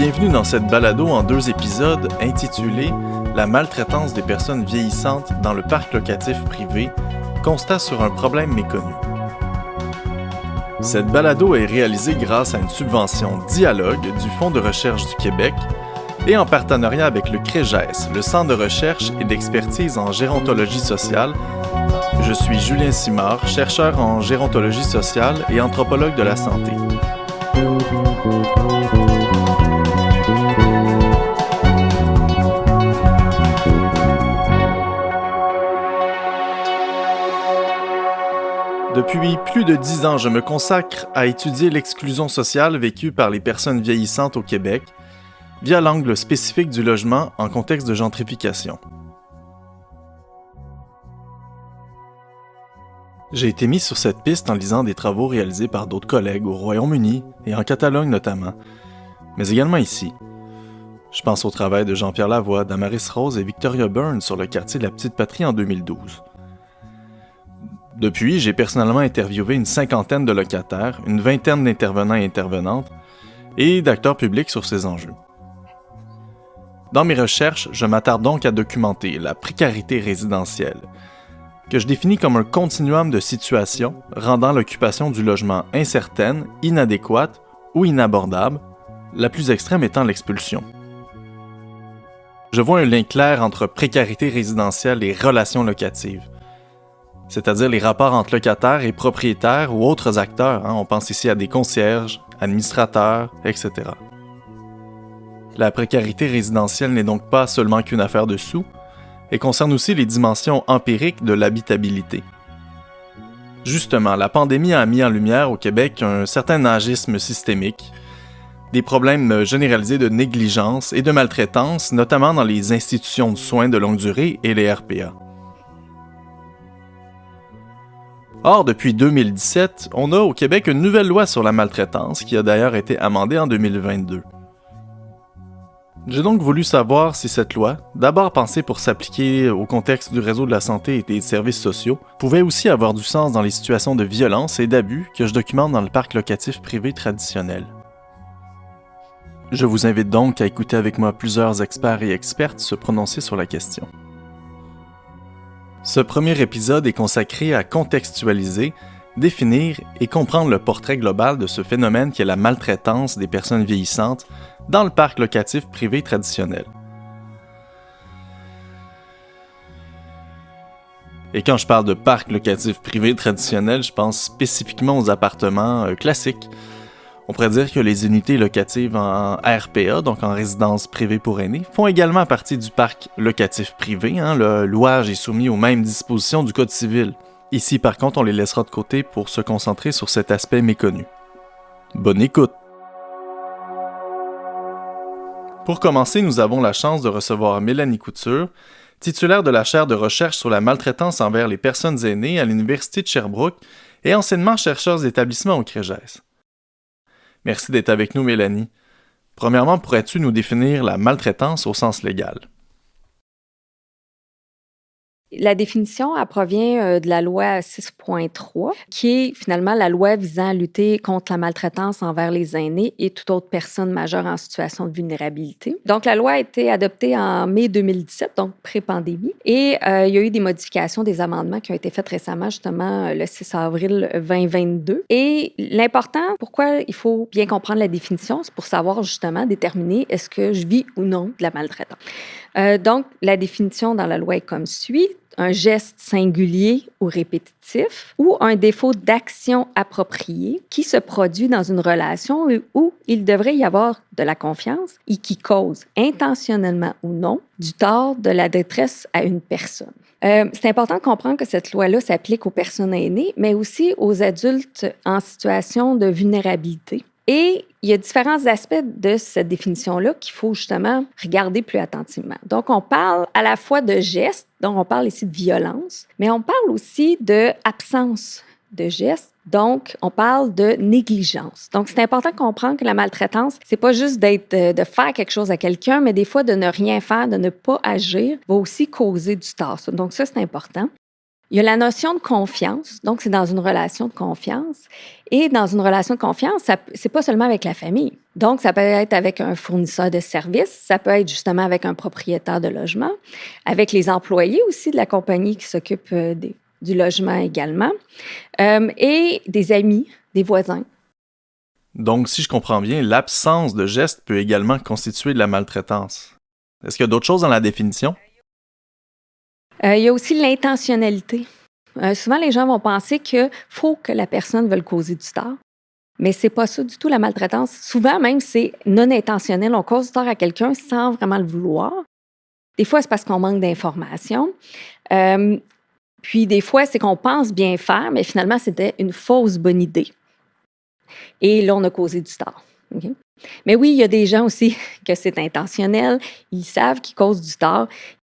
Bienvenue dans cette balado en 2 épisodes intitulée « La maltraitance des personnes vieillissantes dans le parc locatif privé, constat sur un problème méconnu ». Cette balado est réalisée grâce à une subvention Dialogue du Fonds de recherche du Québec et en partenariat avec le CREGES, le Centre de recherche et d'expertise en gérontologie sociale. Je suis Julien Simard, chercheur en gérontologie sociale et anthropologue de la santé. Depuis plus de 10 ans, je me consacre à étudier l'exclusion sociale vécue par les personnes vieillissantes au Québec via l'angle spécifique du logement en contexte de gentrification. J'ai été mis sur cette piste en lisant des travaux réalisés par d'autres collègues au Royaume-Uni et en Catalogne notamment, mais également ici. Je pense au travail de Jean-Pierre Lavoie, Damaris Rose et Victoria Byrne sur le quartier de la Petite-Patrie en 2012. Depuis, j'ai personnellement interviewé une 50aine de locataires, une 20aine d'intervenants et intervenantes, et d'acteurs publics sur ces enjeux. Dans mes recherches, je m'attarde donc à documenter la précarité résidentielle, que je définis comme un continuum de situations rendant l'occupation du logement incertaine, inadéquate ou inabordable, la plus extrême étant l'expulsion. Je vois un lien clair entre précarité résidentielle et relations locatives, c'est-à-dire les rapports entre locataires et propriétaires ou autres acteurs. On pense ici à des concierges, administrateurs, etc. La précarité résidentielle n'est donc pas seulement qu'une affaire de sous, et concerne aussi les dimensions empiriques de l'habitabilité. Justement, la pandémie a mis en lumière au Québec un certain agisme systémique, des problèmes généralisés de négligence et de maltraitance, notamment dans les institutions de soins de longue durée et les RPA. Or, depuis 2017, on a au Québec une nouvelle loi sur la maltraitance qui a d'ailleurs été amendée en 2022. J'ai donc voulu savoir si cette loi, d'abord pensée pour s'appliquer au contexte du réseau de la santé et des services sociaux, pouvait aussi avoir du sens dans les situations de violence et d'abus que je documente dans le parc locatif privé traditionnel. Je vous invite donc à écouter avec moi plusieurs experts et expertes se prononcer sur la question. Ce premier épisode est consacré à contextualiser, définir et comprendre le portrait global de ce phénomène qu'est la maltraitance des personnes vieillissantes dans le parc locatif privé traditionnel. Et quand je parle de parc locatif privé traditionnel, je pense spécifiquement aux appartements classiques. On pourrait dire que les unités locatives en RPA, donc en résidence privée pour aînés, font également partie du parc locatif privé. Le louage est soumis aux mêmes dispositions du Code civil. Ici, par contre, on les laissera de côté pour se concentrer sur cet aspect méconnu. Bonne écoute! Pour commencer, nous avons la chance de recevoir Mélanie Couture, titulaire de la chaire de recherche sur la maltraitance envers les personnes aînées à l'Université de Sherbrooke et anciennement chercheuse d'établissement au CREGES. Merci d'être avec nous, Mélanie. Premièrement, pourrais-tu nous définir la maltraitance au sens légal? La définition, elle provient de la loi 6.3, qui est finalement la loi visant à lutter contre la maltraitance envers les aînés et toute autre personne majeure en situation de vulnérabilité. Donc, la loi a été adoptée en mai 2017, donc pré-pandémie, et il y a eu des modifications, des amendements qui ont été faits récemment, justement le 6 avril 2022. Et l'important, pourquoi il faut bien comprendre la définition, c'est pour savoir justement déterminer est-ce que je vis ou non de la maltraitance. Donc, la définition dans la loi est comme suit. Un geste singulier ou répétitif ou un défaut d'action appropriée qui se produit dans une relation où il devrait y avoir de la confiance et qui cause, intentionnellement ou non, du tort, de la détresse à une personne. C'est important de comprendre que cette loi-là s'applique aux personnes aînées, mais aussi aux adultes en situation de vulnérabilité. Et il y a différents aspects de cette définition-là qu'il faut justement regarder plus attentivement. Donc, on parle à la fois de gestes, donc on parle ici de violence, mais on parle aussi d'absence de gestes, donc on parle de négligence. Donc, c'est important de comprendre que la maltraitance, c'est pas juste de faire quelque chose à quelqu'un, mais des fois de ne rien faire, de ne pas agir, va aussi causer du tort. Donc, ça, c'est important. Il y a la notion de confiance, donc c'est dans une relation de confiance. Et dans une relation de confiance, c'est pas seulement avec la famille. Donc, ça peut être avec un fournisseur de services, ça peut être justement avec un propriétaire de logement, avec les employés aussi de la compagnie qui s'occupe du logement également, et des amis, des voisins. Donc, si je comprends bien, l'absence de geste peut également constituer de la maltraitance. Est-ce qu'il y a d'autres choses dans la définition? Il y a aussi l'intentionnalité. Souvent, les gens vont penser qu'il faut que la personne veuille causer du tort. Mais c'est pas ça du tout, la maltraitance. Souvent, même, c'est non intentionnel. On cause du tort à quelqu'un sans vraiment le vouloir. Des fois, c'est parce qu'on manque d'informations. Puis, des fois, c'est qu'on pense bien faire, mais finalement, c'était une fausse bonne idée. Et là, on a causé du tort. Okay? Mais oui, il y a des gens aussi que c'est intentionnel. Ils savent qu'ils causent du tort.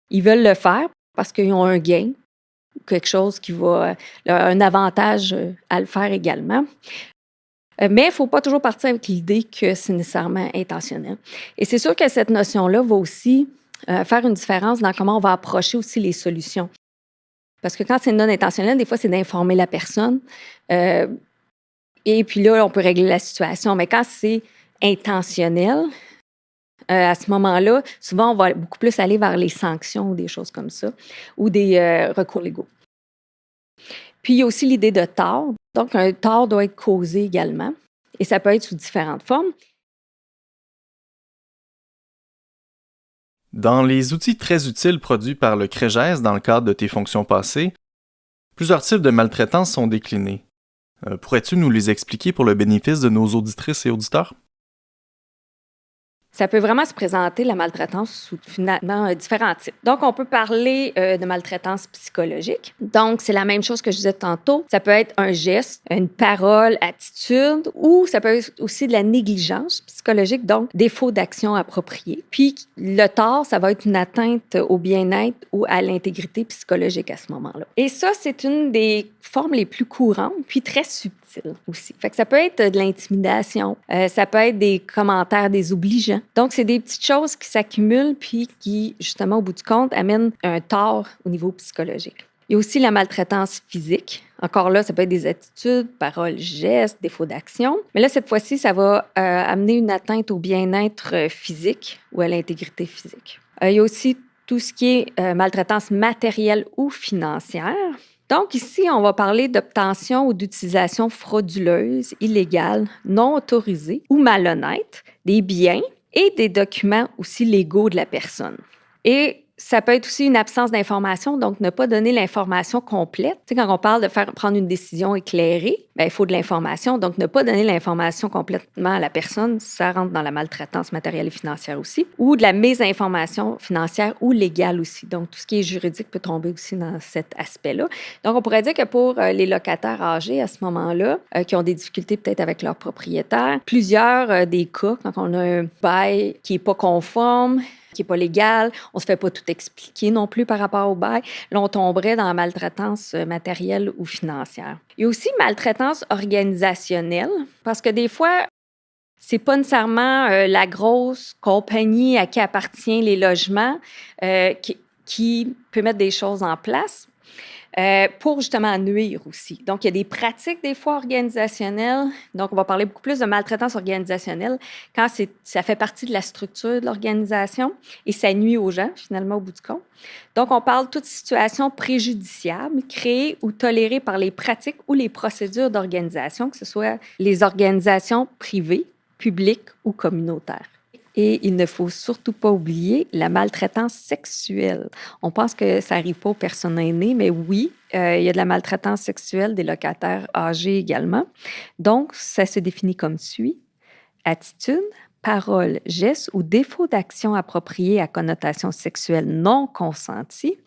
Ils veulent le faire parce qu'ils ont un gain, quelque chose qui va, un avantage à le faire également. Mais il ne faut pas toujours partir avec l'idée que c'est nécessairement intentionnel. Et c'est sûr que cette notion-là va aussi faire une différence dans comment on va approcher aussi les solutions. Parce que quand c'est non intentionnel, des fois, c'est d'informer la personne. Et puis là, on peut régler la situation. Mais quand c'est intentionnel, à ce moment-là, souvent, on va beaucoup plus aller vers les sanctions ou des choses comme ça, ou des recours légaux. Puis, il y a aussi l'idée de tort. Donc, un tort doit être causé également. Et ça peut être sous différentes formes. Dans les outils très utiles produits par le CREGES dans le cadre de tes fonctions passées, plusieurs types de maltraitance sont déclinés. Pourrais-tu nous les expliquer pour le bénéfice de nos auditrices et auditeurs? Ça peut vraiment se présenter, la maltraitance, sous finalement différents types. Donc, on peut parler de maltraitance psychologique. Donc, c'est la même chose que je disais tantôt. Ça peut être un geste, une parole, attitude, ou ça peut être aussi de la négligence psychologique, donc défaut d'action appropriée. Puis, le tort, ça va être une atteinte au bien-être ou à l'intégrité psychologique à ce moment-là. Et ça, c'est une des formes les plus courantes, puis très subtiles aussi. Fait que ça peut être de l'intimidation, ça peut être des commentaires désobligeants. Donc, c'est des petites choses qui s'accumulent puis qui, justement, au bout du compte, amènent un tort au niveau psychologique. Il y a aussi la maltraitance physique. Encore là, ça peut être des attitudes, paroles, gestes, défauts d'action. Mais là, cette fois-ci, ça va amener une atteinte au bien-être physique ou à l'intégrité physique. Il y a aussi tout ce qui est maltraitance matérielle ou financière. Donc, ici, on va parler d'obtention ou d'utilisation frauduleuse, illégale, non autorisée ou malhonnête des biens et des documents aussi légaux de la personne. Et ça peut être aussi une absence d'information, donc ne pas donner l'information complète. Tu sais, quand on parle de prendre une décision éclairée, bien, il faut de l'information, donc ne pas donner l'information complètement à la personne, ça rentre dans la maltraitance matérielle et financière aussi, ou de la mésinformation financière ou légale aussi. Donc, tout ce qui est juridique peut tomber aussi dans cet aspect-là. Donc, on pourrait dire que pour les locataires âgés à ce moment-là, qui ont des difficultés peut-être avec leur propriétaire, plusieurs des cas, quand on a un bail qui n'est pas conforme, qui n'est pas légal, on ne se fait pas tout expliquer non plus par rapport au bail. Là, on tomberait dans la maltraitance matérielle ou financière. Il y a aussi maltraitance organisationnelle, parce que des fois, c'est pas nécessairement la grosse compagnie à qui appartient les logements qui peut mettre des choses en place. Pour justement nuire aussi. Donc, il y a des pratiques des fois organisationnelles. Donc, on va parler beaucoup plus de maltraitance organisationnelle quand ça fait partie de la structure de l'organisation et ça nuit aux gens, finalement, au bout du compte. Donc, on parle de toute situation préjudiciable créée ou tolérée par les pratiques ou les procédures d'organisation, que ce soit les organisations privées, publiques ou communautaires. Et il ne faut surtout pas oublier la maltraitance sexuelle. On pense que ça n'arrive pas aux personnes aînées, mais oui, il y a de la maltraitance sexuelle des locataires âgés également. Donc, ça se définit comme suit. Attitude, parole, geste ou défaut d'action appropriée à connotation sexuelle non consentie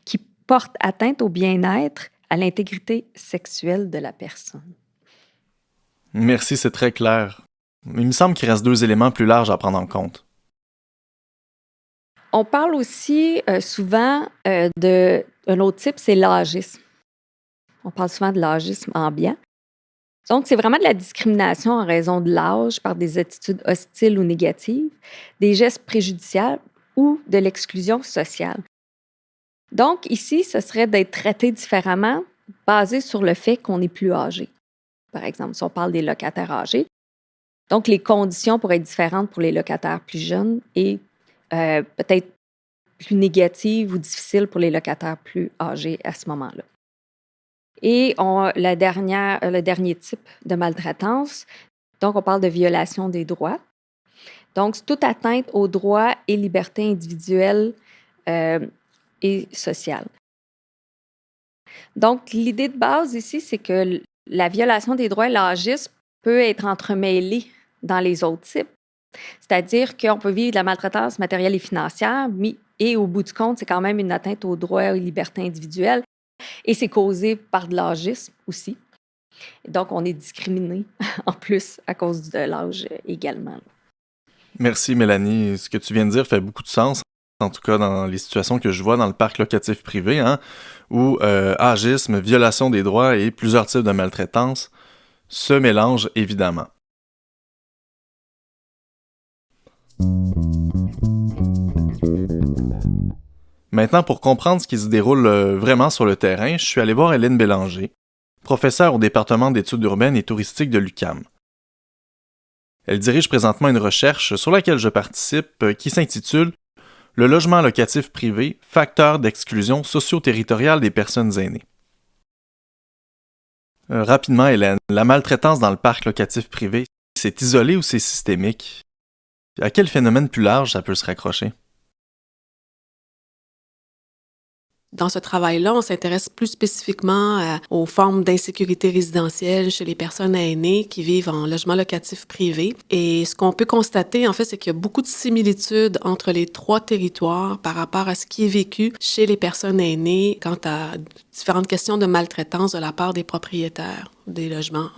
qui porte atteinte au bien-être, à l'intégrité sexuelle de la personne. Merci, c'est très clair. Il me semble qu'il reste 2 éléments plus larges à prendre en compte. On parle aussi souvent d'un autre type, c'est l'âgisme. On parle souvent de l'âgisme ambiant. Donc, c'est vraiment de la discrimination en raison de l'âge par des attitudes hostiles ou négatives, des gestes préjudiciables ou de l'exclusion sociale. Donc, ici, ce serait d'être traité différemment basé sur le fait qu'on est plus âgé. Par exemple, si on parle des locataires âgés. Donc, les conditions pourraient être différentes pour les locataires plus jeunes et peut-être plus négatives ou difficiles pour les locataires plus âgés à ce moment-là. Et le dernier type de maltraitance, donc on parle de violation des droits. Donc, c'est toute atteinte aux droits et libertés individuelles et sociales. Donc, l'idée de base ici, c'est que la violation des droits et l'agisme peut être entremêlée dans les autres types. C'est-à-dire qu'on peut vivre de la maltraitance matérielle et financière, et au bout du compte, c'est quand même une atteinte aux droits et libertés individuelles, et c'est causé par de l'agisme aussi. Et donc, on est discriminé en plus à cause de l'âge également. Merci Mélanie. Ce que tu viens de dire fait beaucoup de sens, en tout cas dans les situations que je vois dans le parc locatif privé, où agisme, violation des droits et plusieurs types de maltraitance se mélangent évidemment. Maintenant, pour comprendre ce qui se déroule vraiment sur le terrain, je suis allé voir Hélène Bélanger, professeure au département d'études urbaines et touristiques de l'UQAM. Elle dirige présentement une recherche sur laquelle je participe qui s'intitule « Le logement locatif privé, facteur d'exclusion socio-territoriale des personnes aînées ». Rapidement, Hélène, la maltraitance dans le parc locatif privé, c'est isolé ou c'est systémique? À quel phénomène plus large ça peut se raccrocher? Dans ce travail-là, on s'intéresse plus spécifiquement aux formes d'insécurité résidentielle chez les personnes aînées qui vivent en logement locatif privé. Et ce qu'on peut constater, en fait, c'est qu'il y a beaucoup de similitudes entre les trois territoires par rapport à ce qui est vécu chez les personnes aînées quant à différentes questions de maltraitance de la part des propriétaires des logements.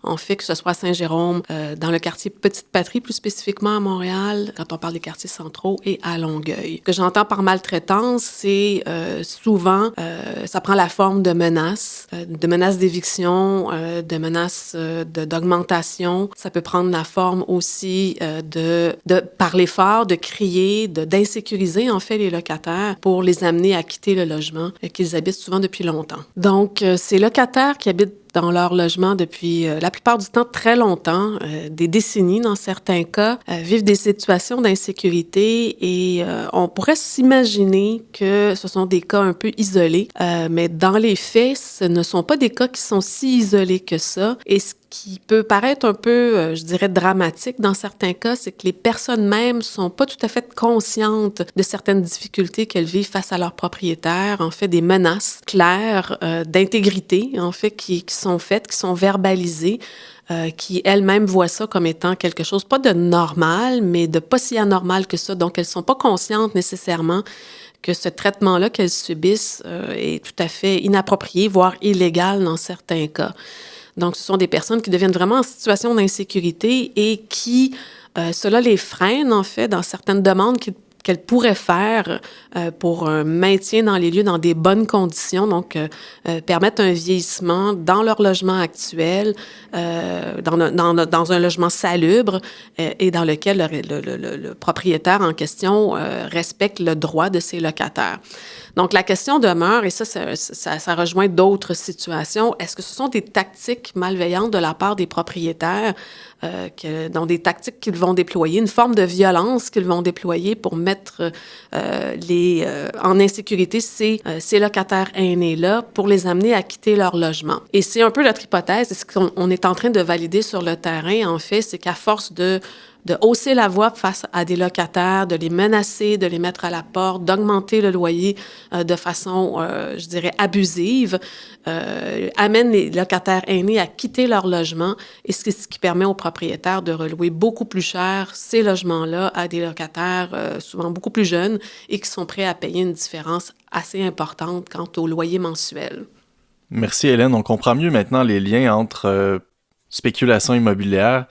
En fait, que ce soit à Saint-Jérôme, dans le quartier Petite-Patrie, plus spécifiquement à Montréal, quand on parle des quartiers centraux, et à Longueuil. Ce que j'entends par maltraitance, c'est souvent, ça prend la forme de menaces d'éviction, de menaces d'augmentation. Ça peut prendre la forme aussi de parler fort, de crier, d'insécuriser, en fait, les locataires pour les amener à quitter le logement qu'ils habitent souvent depuis longtemps. Donc, ces locataires qui habitent dans leur logement depuis la plupart du temps très longtemps, des décennies dans certains cas, vivent des situations d'insécurité et on pourrait s'imaginer que ce sont des cas un peu isolés, mais dans les faits, ce ne sont pas des cas qui sont si isolés que ça. Et ce qui peut paraître un peu, je dirais, dramatique dans certains cas, c'est que les personnes mêmes sont pas tout à fait conscientes de certaines difficultés qu'elles vivent face à leurs propriétaires, en fait, des menaces claires d'intégrité, en fait, qui sont faites, qui sont verbalisées, qui elles-mêmes voient ça comme étant quelque chose, pas de normal, mais de pas si anormal que ça. Donc, elles sont pas conscientes nécessairement que ce traitement-là qu'elles subissent est tout à fait inapproprié, voire illégal dans certains cas. Donc, ce sont des personnes qui deviennent vraiment en situation d'insécurité et qui, cela les freine, en fait, dans certaines demandes qu'elles pourraient faire pour un maintien dans les lieux dans des bonnes conditions, donc permettre un vieillissement dans leur logement actuel, dans un logement salubre et dans lequel le propriétaire en question respecte le droit de ses locataires. Donc, la question demeure, et ça rejoint d'autres situations, est-ce que ce sont des tactiques malveillantes de la part des propriétaires, dans des tactiques qu'ils vont déployer, une forme de violence qu'ils vont déployer pour mettre en insécurité ces locataires aînés-là pour les amener à quitter leur logement. Et c'est un peu notre hypothèse, et ce qu'on est en train de valider sur le terrain, en fait, c'est qu'à force de hausser la voix face à des locataires, de les menacer, de les mettre à la porte, d'augmenter le loyer de façon, je dirais, abusive, amène les locataires aînés à quitter leur logement et ce qui permet aux propriétaires de relouer beaucoup plus cher ces logements-là à des locataires souvent beaucoup plus jeunes et qui sont prêts à payer une différence assez importante quant au loyer mensuel. Merci Hélène, on comprend mieux maintenant les liens entre spéculation immobilière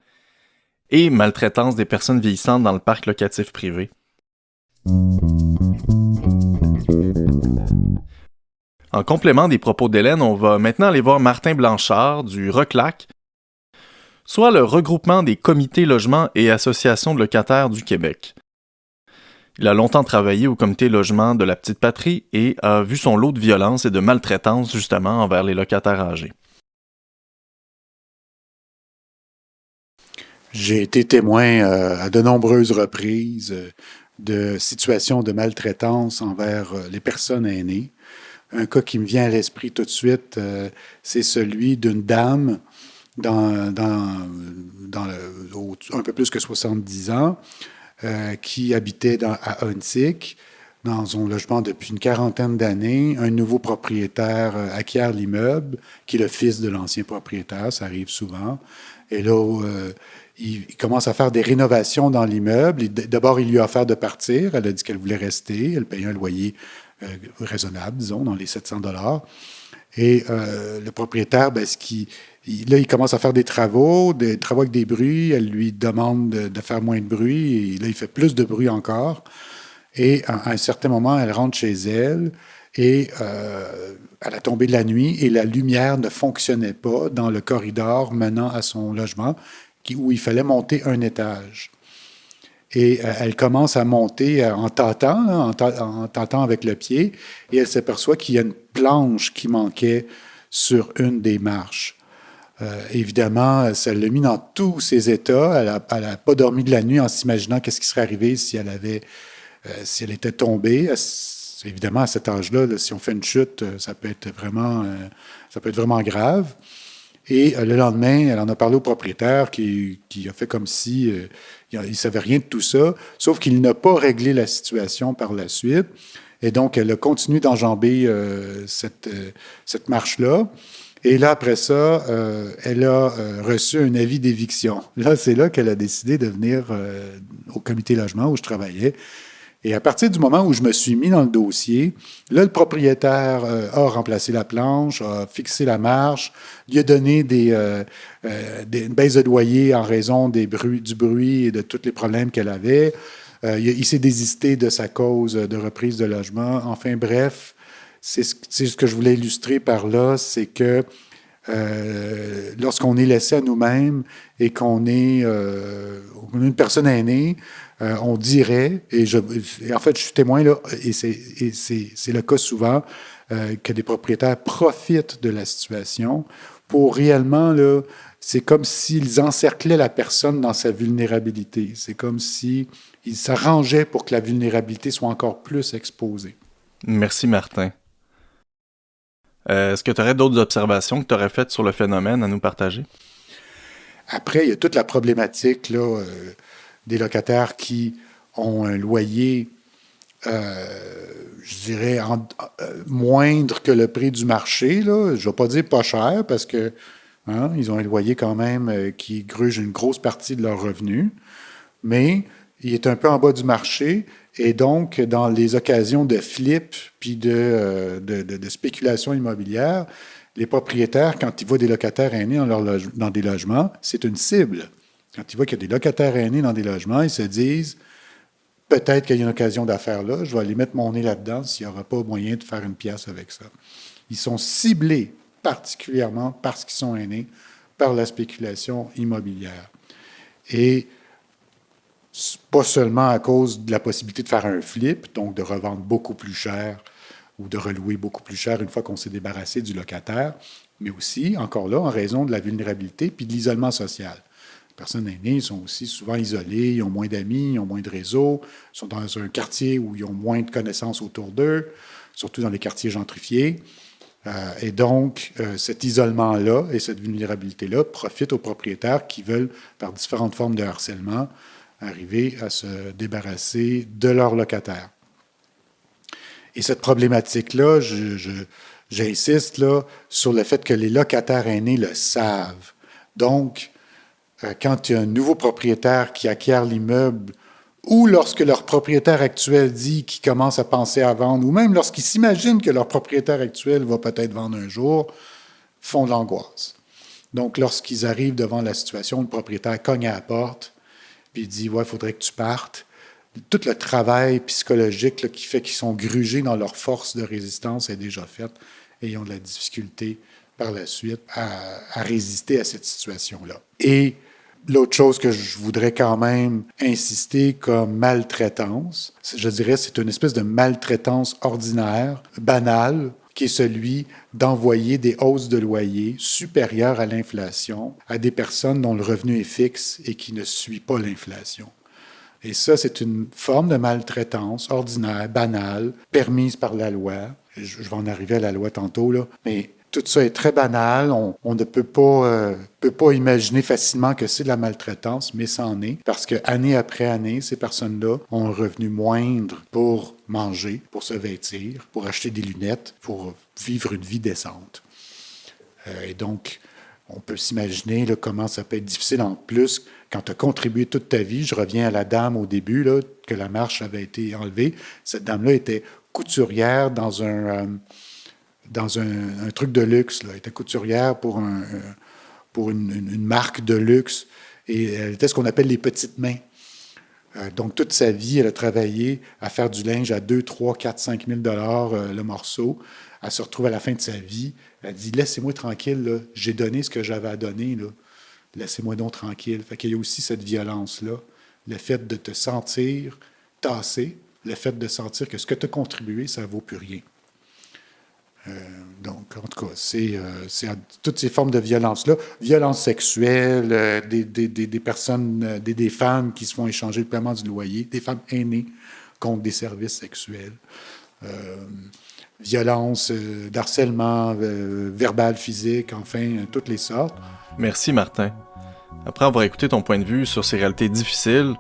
et maltraitance des personnes vieillissantes dans le parc locatif privé. En complément des propos d'Hélène, on va maintenant aller voir Martin Blanchard du RECLAC, soit le regroupement des comités logements et associations de locataires du Québec. Il a longtemps travaillé au comité logement de la Petite Patrie et a vu son lot de violence et de maltraitance justement envers les locataires âgés. J'ai été témoin à de nombreuses reprises de situations de maltraitance envers les personnes aînées. Un cas qui me vient à l'esprit tout de suite, c'est celui d'une dame un peu plus que 70 ans qui habitait à Huntsic, dans un logement depuis une quarantaine d'années. Un nouveau propriétaire acquiert l'immeuble, qui est le fils de l'ancien propriétaire, ça arrive souvent. Et là, il commence à faire des rénovations dans l'immeuble. D'abord, il lui a offert de partir. Elle a dit qu'elle voulait rester. Elle payait un loyer raisonnable, disons, dans les 700 $. Et le propriétaire, là, il commence à faire des travaux avec des bruits. Elle lui demande de faire moins de bruit. Et là, il fait plus de bruit encore. Et à un certain moment, elle rentre chez elle et à la tombée de la nuit, et la lumière ne fonctionnait pas dans le corridor menant à son logement, où il fallait monter un étage. Et elle commence à monter en tâtant avec le pied, et elle s'aperçoit qu'il y a une planche qui manquait sur une des marches. Évidemment, ça l'a mis dans tous ses états. Elle n'a pas dormi de la nuit en s'imaginant qu'est-ce qui serait arrivé si elle était tombée. Évidemment, à cet âge-là, si on fait une chute, ça peut être vraiment grave. Et le lendemain, elle en a parlé au propriétaire qui a fait comme si il ne savait rien de tout ça, sauf qu'il n'a pas réglé la situation par la suite. Et donc, elle a continué d'enjamber cette marche-là. Et là, après ça, elle a reçu un avis d'éviction. Là, c'est là qu'elle a décidé de venir au comité logement où je travaillais. Et à partir du moment où je me suis mis dans le dossier, là, le propriétaire a remplacé la planche, a fixé la marche, lui a donné une baisse de loyer en raison du bruit et de tous les problèmes qu'elle avait. Il s'est désisté de sa cause de reprise de logement. Enfin, bref, c'est ce que je voulais illustrer par là, c'est que lorsqu'on est laissé à nous-mêmes et qu'on est une personne aînée, on dirait, et en fait, je suis témoin, là, et c'est le cas souvent, que des propriétaires profitent de la situation pour réellement, là, c'est comme s'ils encerclaient la personne dans sa vulnérabilité. C'est comme s'ils s'arrangeaient pour que la vulnérabilité soit encore plus exposée. Merci, Martin. Est-ce que tu aurais d'autres observations que tu aurais faites sur le phénomène à nous partager? Après, il y a toute la problématique là, des locataires qui ont un loyer, je dirais, moindre que le prix du marché. Là. Je ne vais pas dire pas cher, parce que ils ont un loyer quand même qui gruge une grosse partie de leurs revenus, mais il est un peu en bas du marché. Et donc, dans les occasions de flip puis de spéculation immobilière, les propriétaires, quand ils voient des locataires aînés dans des logements, c'est une cible. Quand ils voient qu'il y a des locataires aînés dans des logements, ils se disent « Peut-être qu'il y a une occasion d'affaires là, je vais aller mettre mon nez là-dedans s'il n'y aura pas moyen de faire une pièce avec ça. » Ils sont ciblés particulièrement parce qu'ils sont aînés par la spéculation immobilière. Et pas seulement à cause de la possibilité de faire un flip, donc de revendre beaucoup plus cher ou de relouer beaucoup plus cher une fois qu'on s'est débarrassé du locataire, mais aussi, encore là, en raison de la vulnérabilité puis de l'isolement social. Les personnes aînées sont aussi souvent isolées, ils ont moins d'amis, ils ont moins de réseau, ils sont dans un quartier où ils ont moins de connaissances autour d'eux, surtout dans les quartiers gentrifiés. Et donc, cet isolement-là et cette vulnérabilité-là profitent aux propriétaires qui veulent, par différentes formes de harcèlement, arriver à se débarrasser de leurs locataires. Et cette problématique-là, j'insiste là, sur le fait que les locataires aînés le savent. Donc, quand il y a un nouveau propriétaire qui acquiert l'immeuble, ou lorsque leur propriétaire actuel dit qu'il commence à penser à vendre, ou même lorsqu'ils s'imaginent que leur propriétaire actuel va peut-être vendre un jour, font de l'angoisse. Donc, lorsqu'ils arrivent devant la situation, le propriétaire cogne à la porte, puis il dit « Ouais, il faudrait que tu partes », tout le travail psychologique là, qui fait qu'ils sont grugés dans leur force de résistance est déjà fait, et ils ont de la difficulté par la suite à résister à cette situation-là. Et L'autre chose que je voudrais quand même insister comme maltraitance, je dirais c'est une espèce de maltraitance ordinaire, banale, qui est celui d'envoyer des hausses de loyer supérieures à l'inflation à des personnes dont le revenu est fixe et qui ne suit pas l'inflation. Et ça, c'est une forme de maltraitance ordinaire, banale, permise par la loi. Je vais en arriver à la loi tantôt, là, mais tout ça est très banal. On ne peut pas imaginer facilement que c'est de la maltraitance, mais c'en est. Parce que année après année, ces personnes-là ont un revenu moindre pour manger, pour se vêtir, pour acheter des lunettes, pour vivre une vie décente. Et donc, on peut s'imaginer là, comment ça peut être difficile en plus quand tu as contribué toute ta vie. Je reviens à la dame au début, là, que la marche avait été enlevée. Cette dame-là était couturière dans un truc de luxe. Là. Elle était couturière pour une marque de luxe. Et elle était ce qu'on appelle les petites mains. Donc, toute sa vie, elle a travaillé à faire du linge à 2, 3, 4, 5 000 $ le morceau. Elle se retrouve à la fin de sa vie. Elle dit « Laissez-moi tranquille, là. J'ai donné ce que j'avais à donner. Là. Laissez-moi donc tranquille. » Fait qu'il y a aussi cette violence-là. Le fait de te sentir tassé, le fait de sentir que ce que tu as contribué, ça ne vaut plus rien. Donc, en tout cas, c'est toutes ces formes de violence-là. Violence sexuelle, des personnes, des femmes qui se font échanger le paiement du loyer, des femmes aînées contre des services sexuels. Violence, d'harcèlement verbal, physique, enfin, toutes les sortes. Merci, Martin. Après avoir écouté ton point de vue sur ces réalités difficiles,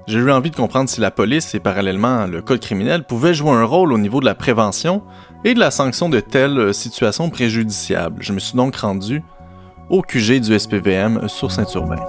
j'ai eu envie de comprendre si la police et parallèlement le code criminel pouvaient jouer un rôle au niveau de la prévention et de la sanction de telles situations préjudiciables. Je me suis donc rendu au QG du SPVM sur Saint-Urbain.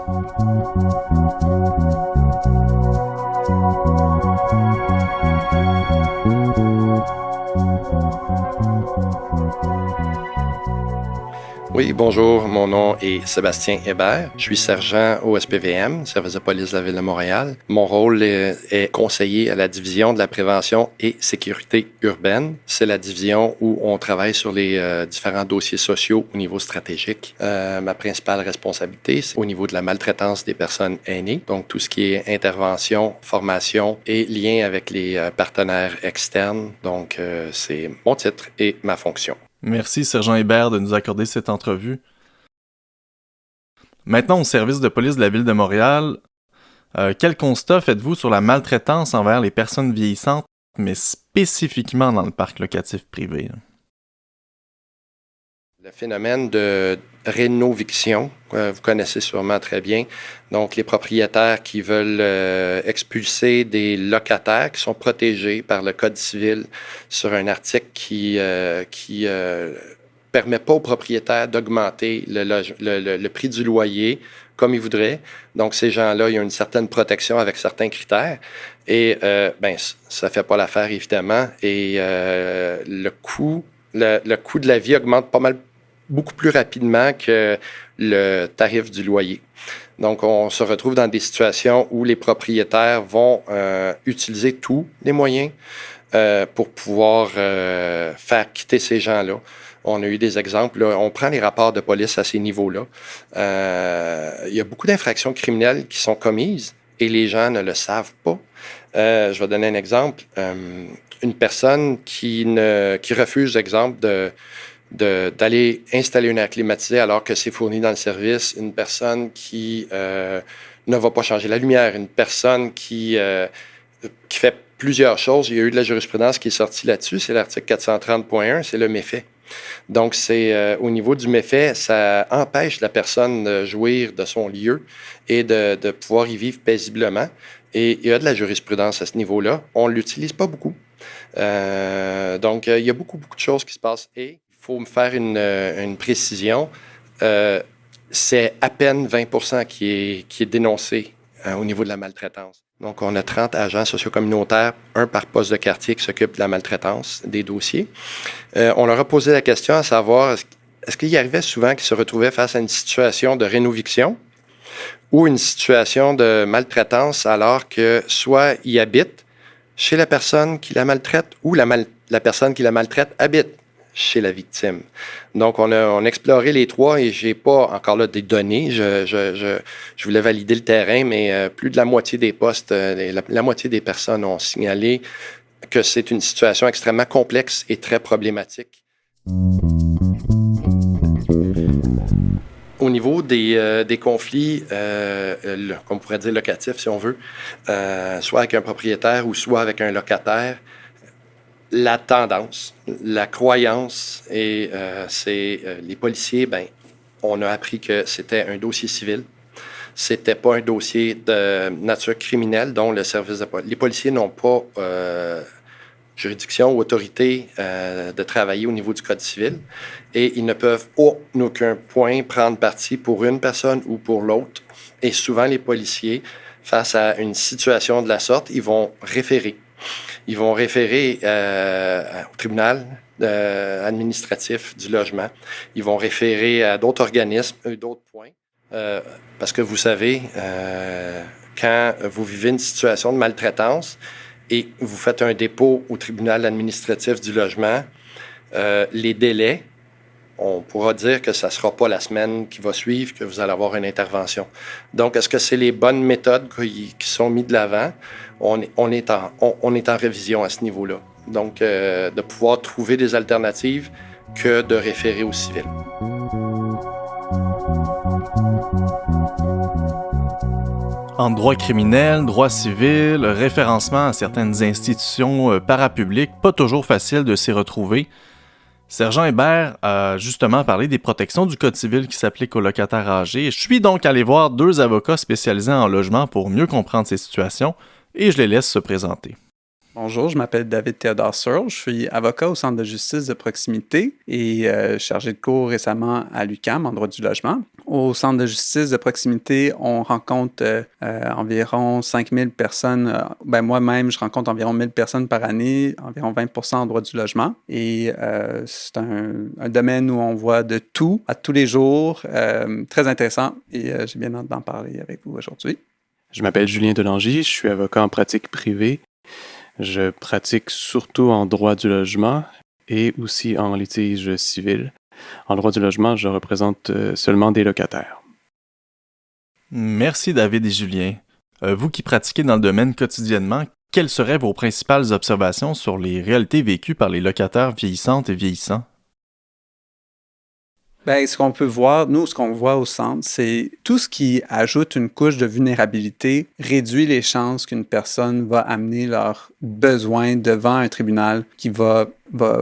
Oui, bonjour, mon nom est Sébastien Hébert. Je suis sergent au SPVM, service de police de la Ville de Montréal. Mon rôle est conseiller à la division de la prévention et sécurité urbaine. C'est la division où on travaille sur les différents dossiers sociaux au niveau stratégique. Ma principale responsabilité, c'est au niveau de la maltraitance des personnes aînées, donc tout ce qui est intervention, formation et lien avec les partenaires externes. Donc, c'est mon titre et ma fonction. Merci, Sergent Hébert, de nous accorder cette entrevue. Maintenant, au service de police de la Ville de Montréal, quel constat faites-vous sur la maltraitance envers les personnes vieillissantes, mais spécifiquement dans le parc locatif privé? Le phénomène de rénoviction, vous connaissez sûrement très bien. Donc, les propriétaires qui veulent expulser des locataires qui sont protégés par le Code civil sur un article qui permet pas aux propriétaires d'augmenter le prix du loyer comme ils voudraient. Donc, ces gens-là, ils ont une certaine protection avec certains critères. Et, ça fait pas l'affaire, évidemment. Et le coût de la vie augmente beaucoup plus rapidement que le tarif du loyer. Donc, on se retrouve dans des situations où les propriétaires vont utiliser tous les moyens pour pouvoir faire quitter ces gens-là. On a eu des exemples. Là, on prend les rapports de police à ces niveaux-là. Il y a beaucoup d'infractions criminelles qui sont commises et les gens ne le savent pas. Je vais donner un exemple. Une personne qui refuse, exemple, d'aller installer une air climatisée alors que c'est fourni dans le service, une personne qui ne va pas changer la lumière, une personne qui fait plusieurs choses. Il y a eu de la jurisprudence qui est sortie là-dessus, c'est l'article 430.1, c'est le méfait. Donc, c'est au niveau du méfait, ça empêche la personne de jouir de son lieu et de pouvoir y vivre paisiblement. Et il y a de la jurisprudence à ce niveau-là. On ne l'utilise pas beaucoup. Donc, il y a beaucoup de choses qui se passent. Et il faut me faire une précision. C'est à peine 20% qui est dénoncé au niveau de la maltraitance. Donc, on a 30 agents socio-communautaires, un par poste de quartier qui s'occupe de la maltraitance des dossiers. On leur a posé la question à savoir, est-ce qu'il y arrivait souvent qu'ils se retrouvaient face à une situation de rénoviction ou une situation de maltraitance alors que soit ils habitent chez la personne qui la maltraite ou la personne qui la maltraite habite chez la victime. Donc, on a exploré les trois et j'ai pas encore là des données. Je voulais valider le terrain, mais plus de la moitié des postes, la moitié des personnes ont signalé que c'est une situation extrêmement complexe et très problématique. Au niveau des conflits, qu'on pourrait dire locatifs, si on veut, soit avec un propriétaire ou soit avec un locataire, la tendance, la croyance, et c'est les policiers, on a appris que c'était un dossier civil. C'était pas un dossier de nature criminelle, dont le service de police. Les policiers n'ont pas juridiction ou autorité de travailler au niveau du Code civil et ils ne peuvent en aucun point prendre parti pour une personne ou pour l'autre. Et souvent, les policiers, face à une situation de la sorte, ils vont référer. Ils vont référer au tribunal administratif du logement. Ils vont référer à d'autres organismes, d'autres points. Parce que vous savez, quand vous vivez une situation de maltraitance, et vous faites un dépôt au tribunal administratif du logement, les délais, on pourra dire que ça ne sera pas la semaine qui va suivre que vous allez avoir une intervention. Donc, est-ce que c'est les bonnes méthodes qui sont mises de l'avant? On est en révision à ce niveau-là. Donc, de pouvoir trouver des alternatives que de référer au civil. En droit criminel, droit civil, référencement à certaines institutions parapubliques, pas toujours facile de s'y retrouver. Sergent Hébert a justement parlé des protections du Code civil qui s'appliquent aux locataires âgés. Je suis donc allé voir 2 avocats spécialisés en logement pour mieux comprendre ces situations et je les laisse se présenter. Bonjour, je m'appelle David Théodore Searle, je suis avocat au Centre de justice de proximité et chargé de cours récemment à l'UQAM en droit du logement. Au Centre de justice de proximité, on rencontre environ 5000 personnes. Moi-même, je rencontre environ 1000 personnes par année, environ 20% en droit du logement. Et c'est un domaine où on voit de tout, à tous les jours, très intéressant. Et j'ai bien hâte d'en parler avec vous aujourd'hui. Je m'appelle Julien Delangy, je suis avocat en pratique privée. Je pratique surtout en droit du logement et aussi en litige civil. En droit du logement, je représente seulement des locataires. Merci David et Julien. Vous qui pratiquez dans le domaine quotidiennement, quelles seraient vos principales observations sur les réalités vécues par les locataires vieillissantes et vieillissants? Ce qu'on voit au centre, c'est tout ce qui ajoute une couche de vulnérabilité réduit les chances qu'une personne va amener leurs besoins devant un tribunal qui va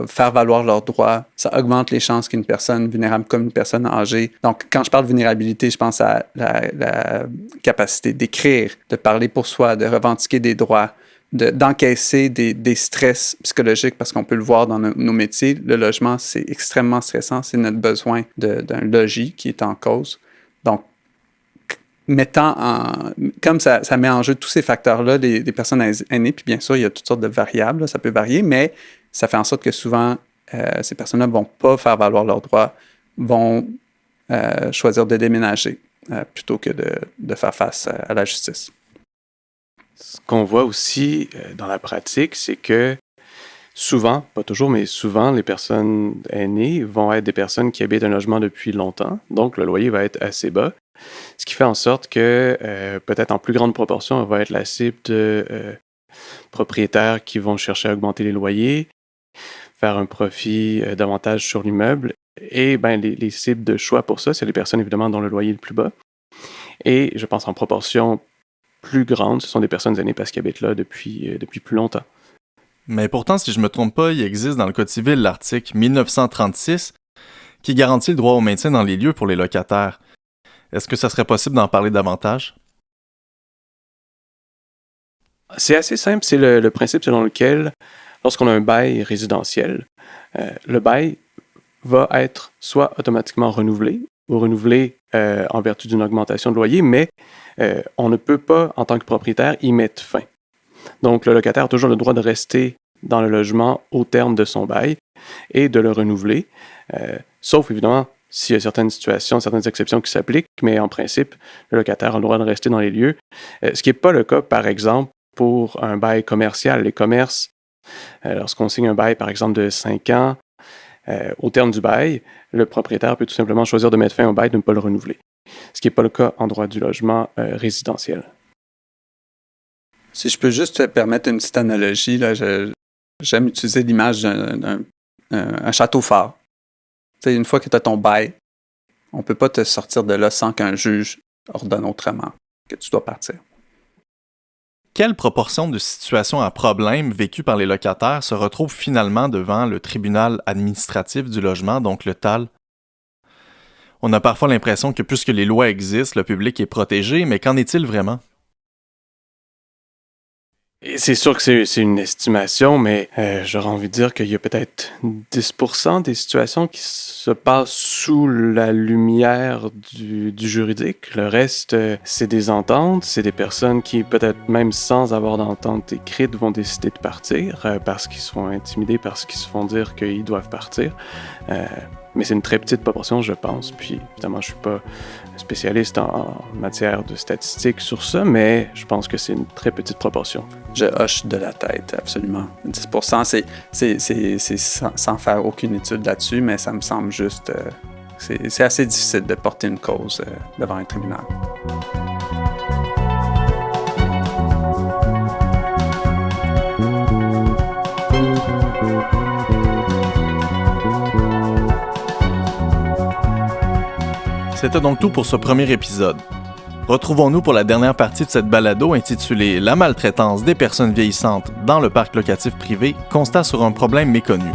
faire valoir leurs droits. Ça augmente les chances qu'une personne vulnérable comme une personne âgée. Donc, quand je parle de vulnérabilité, je pense à la capacité d'écrire, de parler pour soi, de revendiquer des droits, d'encaisser des stress psychologiques, parce qu'on peut le voir dans nos métiers. Le logement, c'est extrêmement stressant. C'est notre besoin d'un logis qui est en cause. Donc, comme ça met en jeu tous ces facteurs-là, des personnes aînées, puis bien sûr, il y a toutes sortes de variables, là, ça peut varier, mais ça fait en sorte que souvent, ces personnes-là ne vont pas faire valoir leurs droits, vont choisir de déménager plutôt que de faire face à la justice. Ce qu'on voit aussi dans la pratique, c'est que souvent, pas toujours, mais souvent, les personnes aînées vont être des personnes qui habitent un logement depuis longtemps, donc le loyer va être assez bas, ce qui fait en sorte que peut-être en plus grande proportion, on va être la cible de propriétaires qui vont chercher à augmenter les loyers, faire un profit davantage sur l'immeuble, et les cibles de choix pour ça, c'est les personnes évidemment dont le loyer est le plus bas. Et je pense en proportion plus grande, ce sont des personnes aînées parce qu'ils habitent là depuis plus longtemps. Mais pourtant, si je ne me trompe pas, il existe dans le Code civil l'article 1936 qui garantit le droit au maintien dans les lieux pour les locataires. Est-ce que ça serait possible d'en parler davantage? C'est assez simple, c'est le principe selon lequel, lorsqu'on a un bail résidentiel, le bail va être soit automatiquement renouvelé ou renouvelé en vertu d'une augmentation de loyer, mais on ne peut pas, en tant que propriétaire, y mettre fin. Donc, le locataire a toujours le droit de rester dans le logement au terme de son bail et de le renouveler, sauf évidemment s'il y a certaines situations, certaines exceptions qui s'appliquent, mais en principe, le locataire a le droit de rester dans les lieux, ce qui n'est pas le cas, par exemple, pour un bail commercial. Les commerces, lorsqu'on signe un bail, par exemple, de 5 ans, au terme du bail, le propriétaire peut tout simplement choisir de mettre fin au bail, de ne pas le renouveler. Ce qui n'est pas le cas en droit du logement résidentiel. Si je peux juste te permettre une petite analogie, là, j'aime utiliser l'image d'un château fort. Tu sais, une fois que tu as ton bail, on ne peut pas te sortir de là sans qu'un juge ordonne autrement, que tu dois partir. Quelle proportion de situations à problème vécues par les locataires se retrouvent finalement devant le tribunal administratif du logement, donc le TAL? On a parfois l'impression que puisque les lois existent, le public est protégé, mais qu'en est-il vraiment? Et c'est sûr que c'est une estimation, mais j'aurais envie de dire qu'il y a peut-être 10% des situations qui se passent sous la lumière du juridique. Le reste, c'est des ententes, c'est des personnes qui, peut-être même sans avoir d'entente écrite, vont décider de partir parce qu'ils se font intimider, parce qu'ils se font dire qu'ils doivent partir. Mais c'est une très petite proportion, je pense. Puis, évidemment, je ne suis pas spécialiste en matière de statistiques sur ça, mais je pense que c'est une très petite proportion. Je hoche de la tête, absolument. 10%, c'est sans faire aucune étude là-dessus, mais ça me semble juste... c'est assez difficile de porter une cause devant un tribunal. C'était donc tout pour ce premier épisode. Retrouvons-nous pour la dernière partie de cette balado intitulée « La maltraitance des personnes vieillissantes dans le parc locatif privé, constat sur un problème méconnu ».